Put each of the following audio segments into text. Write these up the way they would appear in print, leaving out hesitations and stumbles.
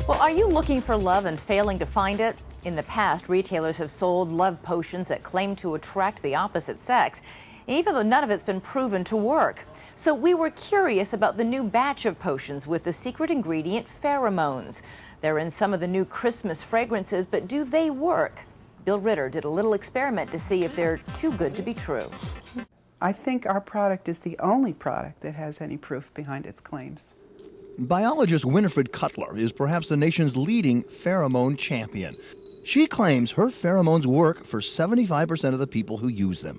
Well, are you looking for love and failing to find it? In the past, retailers have sold love potions that claim to attract the opposite sex, even though none of it's been proven to work. So we were curious about the new batch of potions with the secret ingredient pheromones. They're in some of the new Christmas fragrances, but do they work? Bill Ritter did a little experiment to see if they're too good to be true. I think our product is the only product that has any proof behind its claims. Biologist Winifred Cutler is perhaps the nation's leading pheromone champion. She claims her pheromones work for 75% of the people who use them.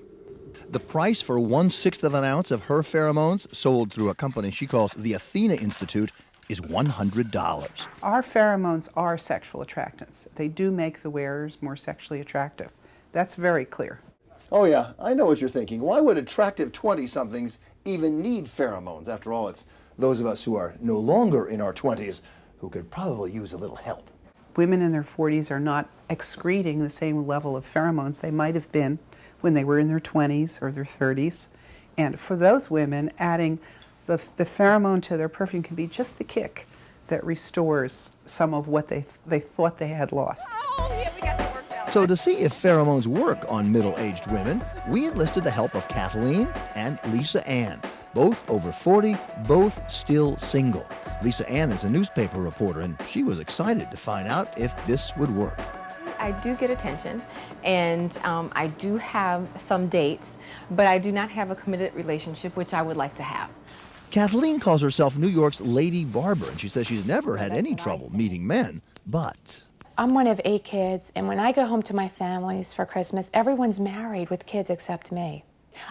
The price for 1/6 of an ounce of her pheromones, sold through a company she calls the Athena Institute, is $100. Our pheromones are sexual attractants. They do make the wearers more sexually attractive. That's very clear. Oh yeah, I know what you're thinking. Why would attractive 20-somethings even need pheromones? After all, it's those of us who are no longer in our 20s who could probably use a little help. Women in their 40s are not excreting the same level of pheromones they might have been when they were in their 20s or their 30s. And for those women, adding the pheromone to their perfume can be just the kick that restores some of what they thought they had lost. Oh, yeah, we got that worked out. So to see if pheromones work on middle-aged women, we enlisted the help of Kathleen and Lisa Ann, both over 40, both still single. Lisa Ann is a newspaper reporter, and she was excited to find out if this would work. I do get attention, and I do have some dates, but I do not have a committed relationship, which I would like to have. Kathleen calls herself New York's Lady Barber, and she says she's never had any trouble meeting men, but... I'm one of 8 kids, and when I go home to my families for Christmas, everyone's married with kids except me.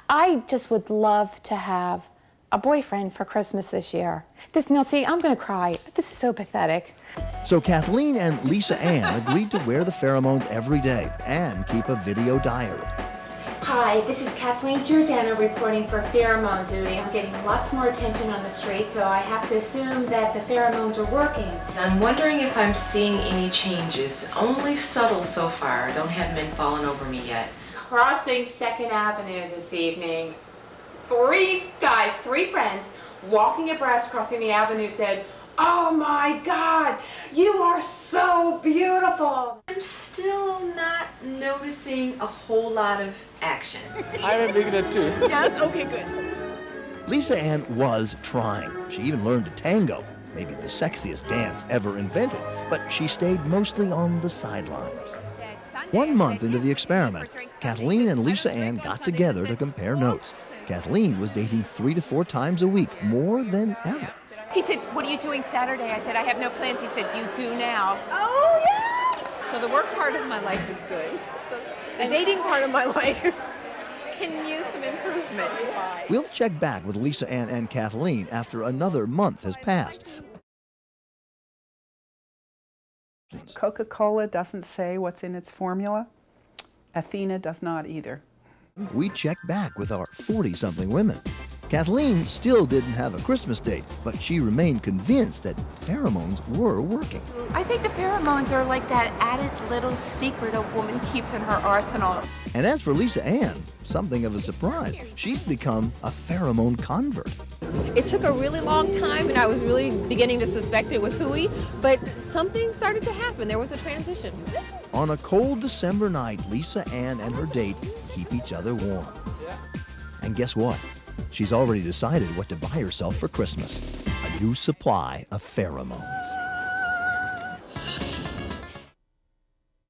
I just would love to have a boyfriend for Christmas this year. Now see, I'm gonna cry. This is so pathetic. So Kathleen and Lisa Ann agreed to wear the pheromones every day and keep a video diary. Hi, this is Kathleen Giordano reporting for pheromone duty. I'm getting lots more attention on the street, so I have to assume that the pheromones are working. I'm wondering if I'm seeing any changes. Only subtle so far. I don't have men falling over me yet. Crossing 2nd Avenue this evening, 3 guys, 3 friends, walking abreast crossing the avenue said, "Oh my God, you are so beautiful." I'm still not noticing a whole lot of action. I'm a beginner too. Yes, okay, good. Lisa Ann was trying. She even learned to tango, maybe the sexiest dance ever invented, but she stayed mostly on the sidelines. 1 month into the experiment, Kathleen and Lisa Ann got together to compare notes. Kathleen was dating 3 to 4 times a week, more than ever. He said, "What are you doing Saturday?" I said, "I have no plans." He said, "You do now." Oh, yeah! So the work part of my life is good. So The dating part of my life. can use some improvement. We'll check back with Lisa Ann and Kathleen after another month has passed. Coca-Cola doesn't say what's in its formula. Athena does not either. We checked back with our 40-something women. Kathleen still didn't have a Christmas date, but she remained convinced that pheromones were working. I think the pheromones are like that added little secret a woman keeps in her arsenal. And as for Lisa Ann, something of a surprise, she's become a pheromone convert. It took a really long time, and I was really beginning to suspect it was hooey, but something started to happen. There was a transition. On a cold December night, Lisa Ann and her date keep each other warm. And guess what? She's already decided what to buy herself for Christmas: a new supply of pheromones.